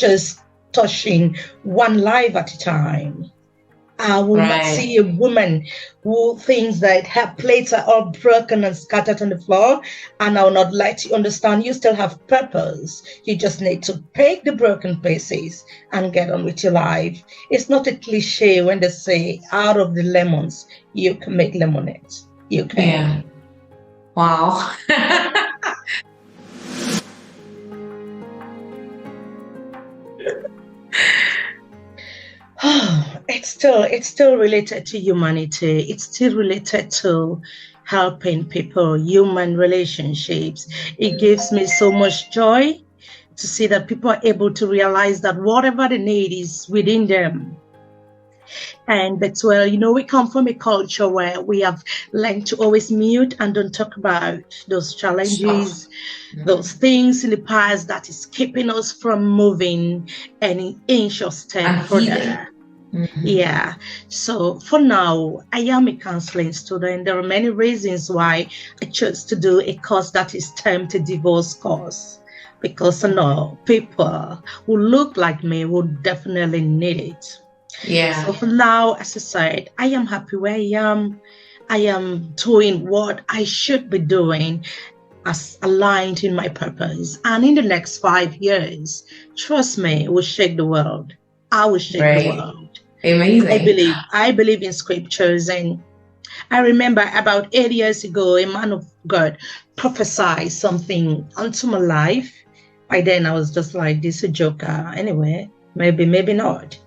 just touching one life at a time. I will not see a woman who thinks that her plates are all broken and scattered on the floor, and I will not let you understand you still have purpose. You just need to pick the broken pieces and get on with your life. It's not a cliche when they say, out of the lemons, you can make lemonade. You can. Yeah. Wow. It's still related to humanity. It's still related to helping people, human relationships. It gives me so much joy to see that people are able to realize that whatever they need is within them. And that's well, we come from a culture where we have learned to always mute and don't talk about those challenges, those things in the past that is keeping us from moving any inch or step further. Yeah. So for now, I am a counseling student. There are many reasons why I chose to do a course that is termed a divorce course, because I know people who look like me would definitely need it. Yeah. So for now, as I said, I am happy where I am. I am doing what I should be doing as aligned in my purpose. And in the next 5 years, trust me, it will shake the world. I will shake the world. Amazing. I believe in scriptures. And I remember about 8 years ago, a man of God prophesied something onto my life. By then, I was just like, this is a joker. Anyway, maybe not.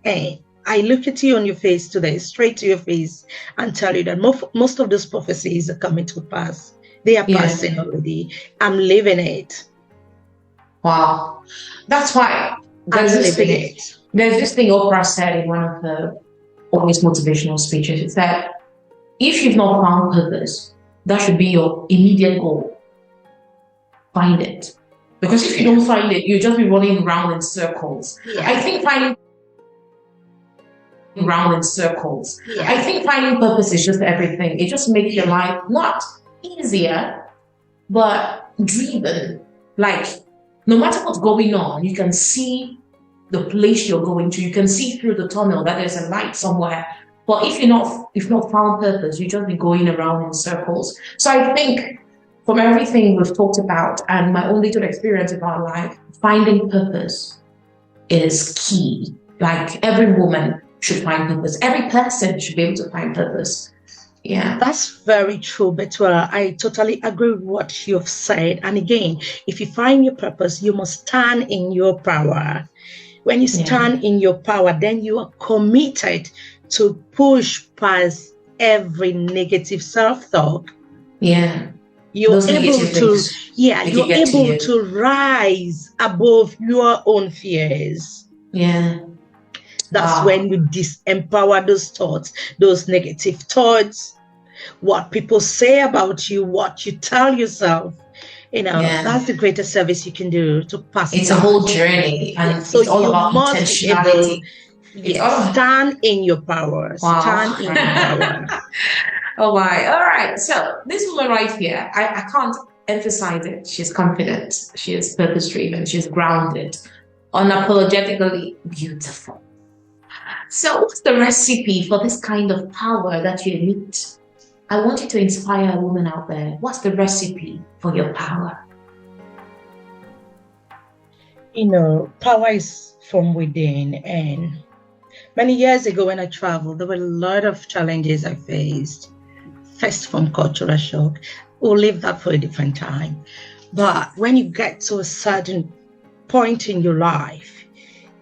Hey, I look at you on your face today, straight to your face, and tell you that most of those prophecies are coming to pass. They are passing already. I'm living it. Wow. That's why there's this thing Oprah said in one of her always motivational speeches. It's that if you've not found purpose, that should be your immediate goal. Find it. Because if you don't find it, you'll just be running around in circles. Yeah. I think finding purpose is just everything. It just makes your life not easier, but driven. Like, no matter what's going on, you can see the place you're going to. You can see through the tunnel that there's a light somewhere. But if you've not found purpose, you just be going around in circles. So I think from everything we've talked about and my own little experience about life, finding purpose is key. Like, every woman should find purpose. Every person should be able to find purpose. Yeah. That's very true, Betwell. I totally agree with what you've said. And again, if you find your purpose, you must stand in your power. When you stand in your power, then you are committed to push past every negative self-talk. Yeah. You're able to rise above your own fears. Yeah. That's when you disempower those thoughts, those negative thoughts, what people say about you, what you tell yourself. That's the greatest service you can do, to pass. It's a whole journey, and so it's all about intentionality. Stand in your power. Wow. Stand in your power. Oh my! All right. So this woman right here, I can't emphasize it. She's confident. She is purpose-driven. She's grounded, unapologetically beautiful. So what's the recipe for this kind of power that you emit? I want you to inspire a woman out there. What's the recipe for your power? Power is from within. And many years ago when I traveled, there were a lot of challenges I faced. First, from cultural shock. We'll leave that for a different time. But when you get to a certain point in your life,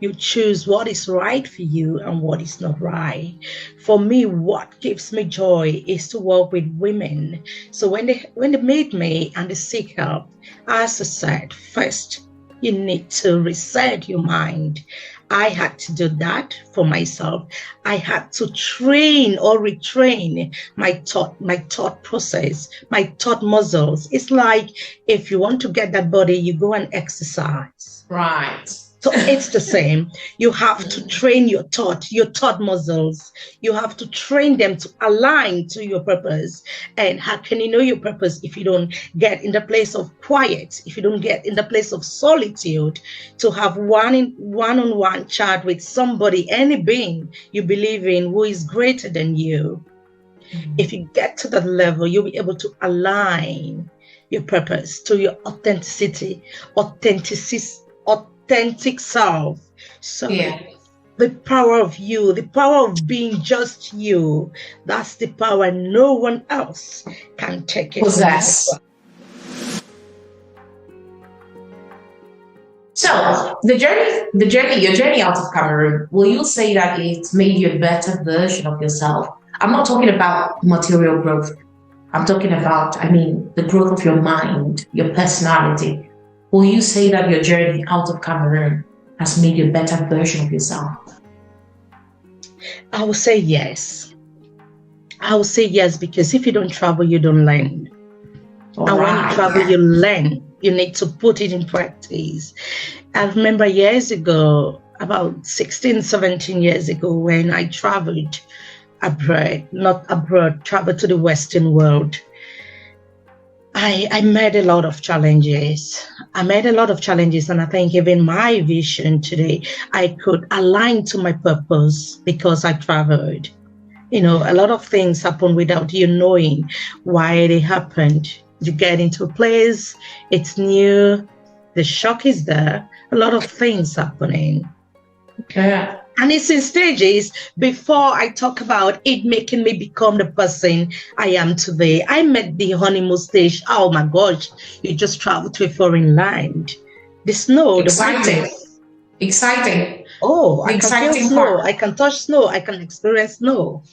you choose what is right for you and what is not right. For me, what gives me joy is to work with women. So when they meet me and they seek help, as I said, first, you need to reset your mind. I had to do that for myself. I had to train or retrain my thought process, my thought muscles. It's like if you want to get that body, you go and exercise. Right. So it's the same. You have to train your thought muscles. You have to train them to align to your purpose. And how can you know your purpose if you don't get in the place of quiet, if you don't get in the place of solitude, to have one-on-one chat with somebody, any being you believe in who is greater than you? If you get to that level, you'll be able to align your purpose to your authentic self. So the power of you, the power of being just you, that's the power no one else can take it. Possess. So your journey out of Cameroon, will you say that it's made you a better version of yourself? I'm not talking about material growth. I'm talking about, the growth of your mind, your personality. Will you say that your journey out of Cameroon has made you a better version of yourself? I will say yes. I will say yes, because if you don't travel, you don't learn. When you travel, you learn. You need to put it in practice. I remember years ago, about 16, 17 years ago, when I traveled traveled to the Western world. I met a lot of challenges. And I think even my vision today, I could align to my purpose because I traveled. A lot of things happen without you knowing why they happened. You get into a place, it's new, the shock is there, a lot of things happening. Yeah. And it's in stages before I talk about it making me become the person I am today. I met the honeymoon stage. Oh my gosh, you just travel to a foreign land. The snow, Exciting. Oh, I can feel snow. I can touch snow. I can experience snow.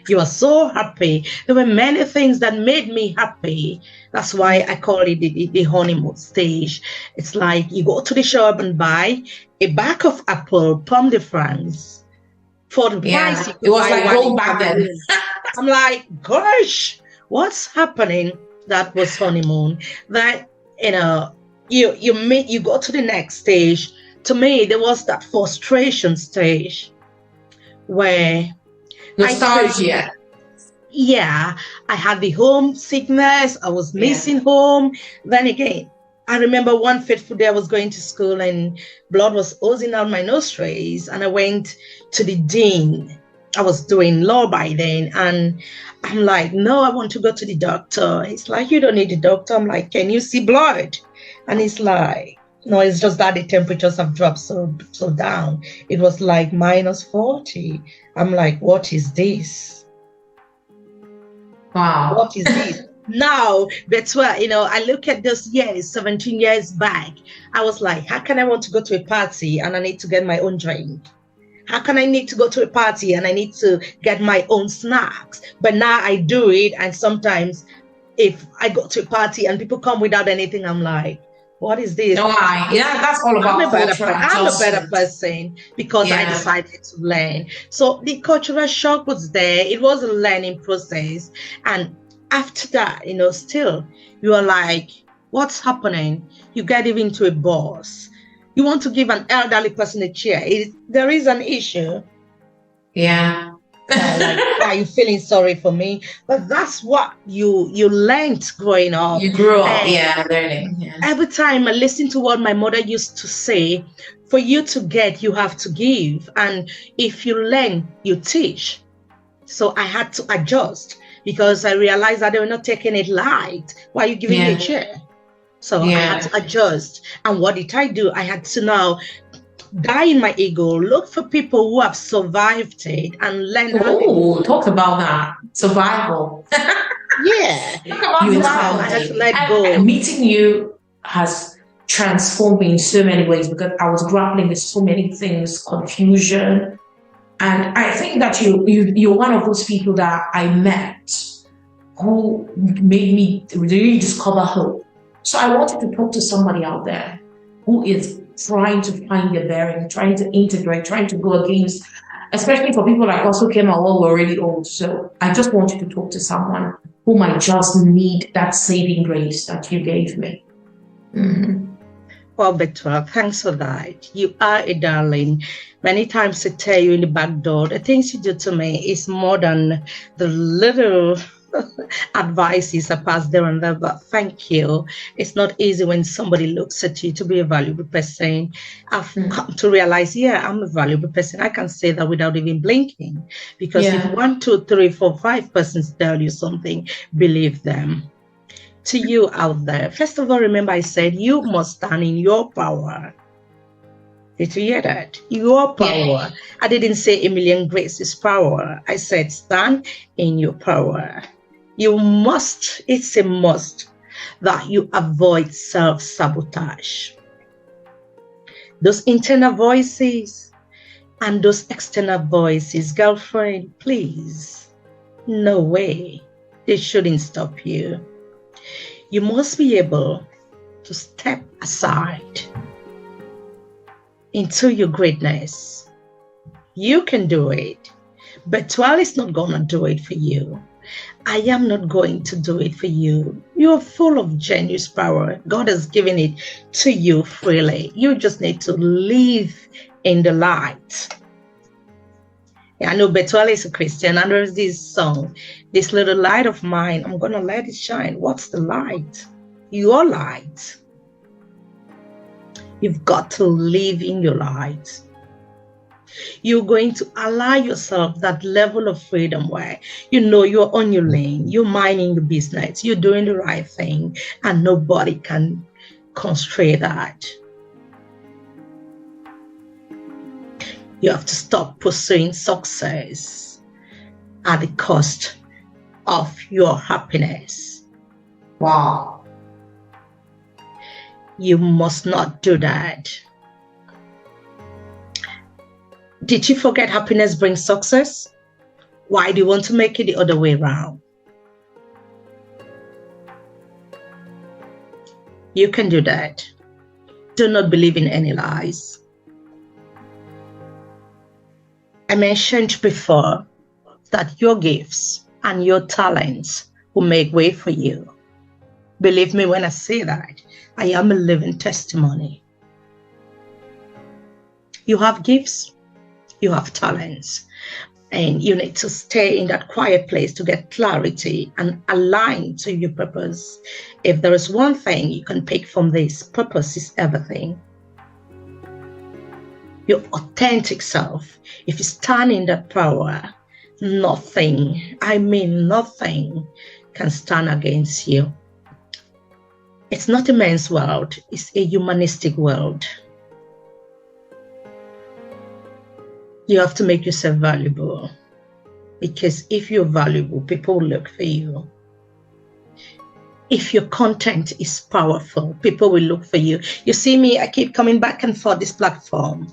You are so happy. There were many things that made me happy. That's why I call it the honeymoon stage. It's like you go to the shop and buy a bag of apple, pomme de France, for the price. It was like gold back then. I'm like, gosh, what's happening? That was honeymoon. That you go to the next stage. To me, there was that frustration stage where nostalgia. I had the homesickness. I was missing home. Then again, I remember one fateful day I was going to school and blood was oozing out my nostrils, and I went to the dean. I was doing law by then, and I'm like, no, I want to go to the doctor. He's like, you don't need the doctor. I'm like, can you see blood? And he's like, no, it's just that the temperatures have dropped so down. It was like -40. I'm like, what is this? Wow. What is this? Now, that's why, I look at those years, 17 years back. I was like, how can I want to go to a party and I need to get my own drink? How can I need to go to a party and I need to get my own snacks? But now I do it. And sometimes if I go to a party and people come without anything, I'm like, what is this? That's all about I'm a better person because I decided to learn. So the cultural shock was there. It was a learning process. And after that, still, you are like, what's happening? You get even to a boss. You want to give an elderly person a chair. There is an issue. Yeah. Like, are you feeling sorry for me? But that's what you learned growing up. You grew up, learning. Yeah. Every time I listen to what my mother used to say, for you to get, you have to give. And if you learn, you teach. So I had to adjust because I realized that they were not taking it light. Why are you giving me a chair? So I had to adjust. And what did I do? I had to now die in my ego, look for people who have survived it and learn how talk about that. Survival. Talk about survival. I had to let go. And meeting you has transformed me in so many ways because I was grappling with so many things, confusion. And I think that you're one of those people that I met who made me really discover hope. So I wanted to talk to somebody out there who is trying to find their bearing, trying to integrate, trying to go against, especially for people like us who came out when we're already old. So I just wanted to talk to someone who might just need that saving grace that you gave me. Mm-hmm. Well, Betwa, thanks for that. You are a darling. Many times I tell you in the back door, the things you do to me is more than the little advices I pass there and there, but thank you. It's not easy when somebody looks at you to be a valuable person. I've come to realize, yeah, I'm a valuable person. I can say that without even blinking. Because if 1, 2, 3, 4, 5 persons tell you something, believe them. To you out there, first of all, remember I said you must stand in your power. Did you hear that? Your power. Yeah. I didn't say a million graces power. I said stand in your power. You must, it's a must that you avoid self-sabotage. Those internal voices and those external voices, girlfriend, please, no way. They shouldn't stop you. You must be able to step aside into your greatness. You can do it, but Twal is not going to do it for you. I am not going to do it for you. You're full of genius power. God has given it to you freely. You just need to live in the light. I know Betuel is a Christian, and there's this song, this little light of mine, I'm going to let it shine. What's the light? Your light. You've got to live in your light. You're going to allow yourself that level of freedom where you know you're on your lane, you're minding your business, you're doing the right thing, and nobody can constrain that. You have to stop pursuing success at the cost of your happiness. Wow. You must not do that. Did you forget happiness brings success? Why do you want to make it the other way around? You can do that. Do not believe in any lies. I mentioned before that your gifts and your talents will make way for you. Believe me when I say that. I am a living testimony. You have gifts, you have talents, and you need to stay in that quiet place to get clarity and align to your purpose. If there is one thing you can pick from this, purpose is everything. Your authentic self, if you stand in that power, nothing, I mean nothing, can stand against you. It's not a man's world, it's a humanistic world. You have to make yourself valuable, because if you're valuable, people will look for you. If your content is powerful, people will look for you. You see me, I keep coming back and forth this platform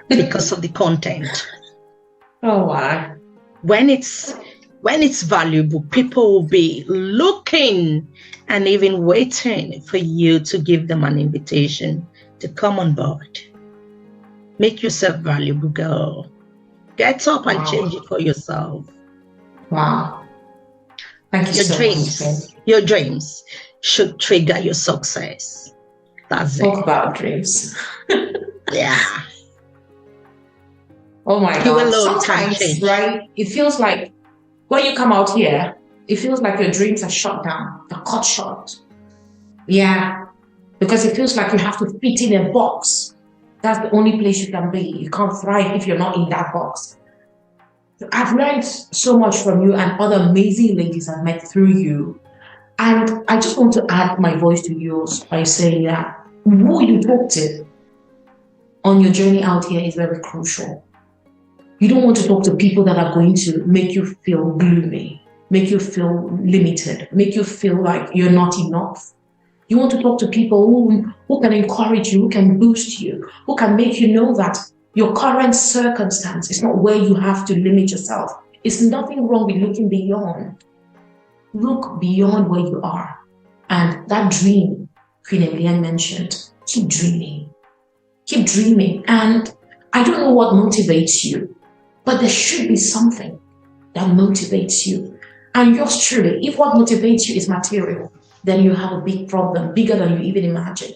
because of the content. Oh, wow. When it's valuable, people will be looking and even waiting for you to give them an invitation to come on board. Make yourself valuable, girl. Get up and change it for yourself. Wow. Thank you so much. Your dreams should trigger your success. That's Talk it. about dreams. Yeah. Oh my God. Sometimes, right, it feels like when you come out here, it feels like your dreams are shut down, they're cut short. Yeah. Because it feels like you have to fit in a box. That's the only place you can be. You can't thrive if you're not in that box. I've learned so much from you and other amazing ladies I've met through you. And I just want to add my voice to yours by saying that who you talk to on your journey out here is very crucial. You don't want to talk to people that are going to make you feel gloomy, make you feel limited, make you feel like you're not enough. You want to talk to people who can encourage you, who can boost you, who can make you know that your current circumstance is not where you have to limit yourself. It's nothing wrong with looking beyond. Look beyond where you are. And that dream Queen Emilienne mentioned, keep dreaming. Keep dreaming. And I don't know what motivates you, but there should be something that motivates you. And yours truly, if what motivates you is material, then you have a big problem, bigger than you even imagine.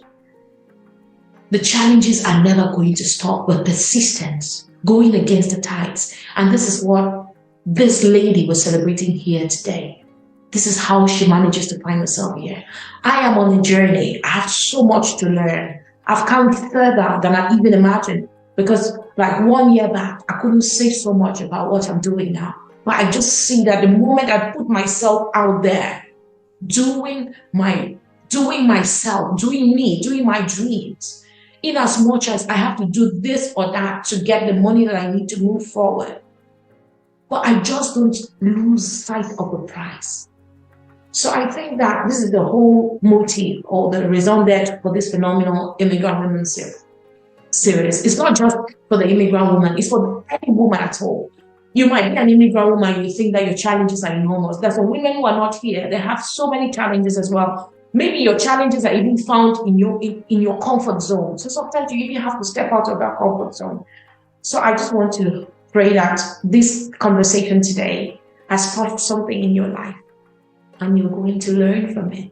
The challenges are never going to stop, but persistence, going against the tides. And this is what this lady was celebrating here today. This is how she manages to find herself here. I am on a journey. I have so much to learn. I've come further than I even imagined, because like 1 year back, I couldn't say so much about what I'm doing now. But I just see that the moment I put myself out there, doing myself, doing me, doing my dreams, in as much as I have to do this or that to get the money that I need to move forward. But I just don't lose sight of the prize. So I think that this is the whole motive or the raison d'etre for this phenomenal Immigrant Women series. It's not just for the immigrant woman, it's for any woman at all. You might be an immigrant woman and you think that your challenges are enormous. That's for women who are not here. They have so many challenges as well. Maybe your challenges are even found in your comfort zone. So sometimes you even have to step out of that comfort zone. So I just want to pray that this conversation today has touched something in your life, and you're going to learn from it,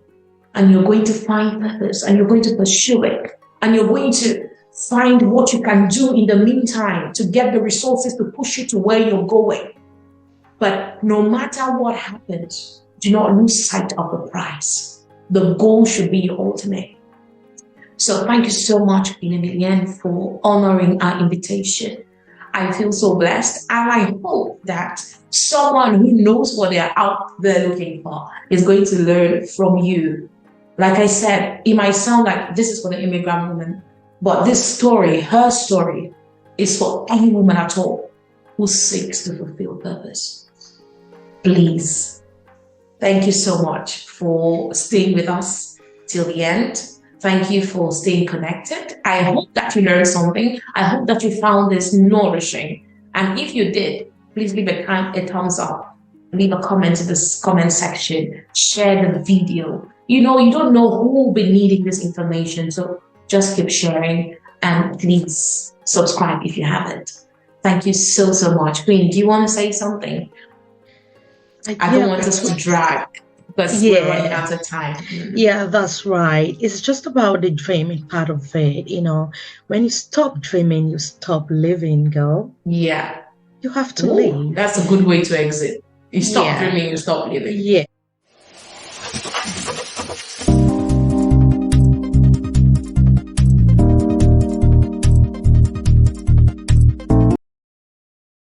and you're going to find purpose, and you're going to pursue it, and you're going to find what you can do in the meantime to get the resources to push you to where you're going. But no matter what happens, do not lose sight of the prize. The goal should be your ultimate. So thank you so much, Immigrant, for honoring our invitation. I feel so blessed, and I hope that someone who knows what they are out there looking for is going to learn from you. Like I said, it might sound like this is for the immigrant woman, but this story, her story, is for any woman at all who seeks to fulfill purpose. Please, thank you so much for staying with us till the end. Thank you for staying connected. I hope that you learned something. I hope that you found this nourishing. And if you did, please leave a thumbs up. Leave a comment in this comment section. Share the video. You don't know who will be needing this information. So just keep sharing, and please subscribe if you haven't. Thank you so, so much. Queen, do you want to say something? I don't want us to drag, because we're running out of time. Yeah, that's right. It's just about the dreaming part of it. When you stop dreaming, you stop living, girl. Yeah. You have to live. That's a good way to exit. You stop dreaming, you stop living. Yeah.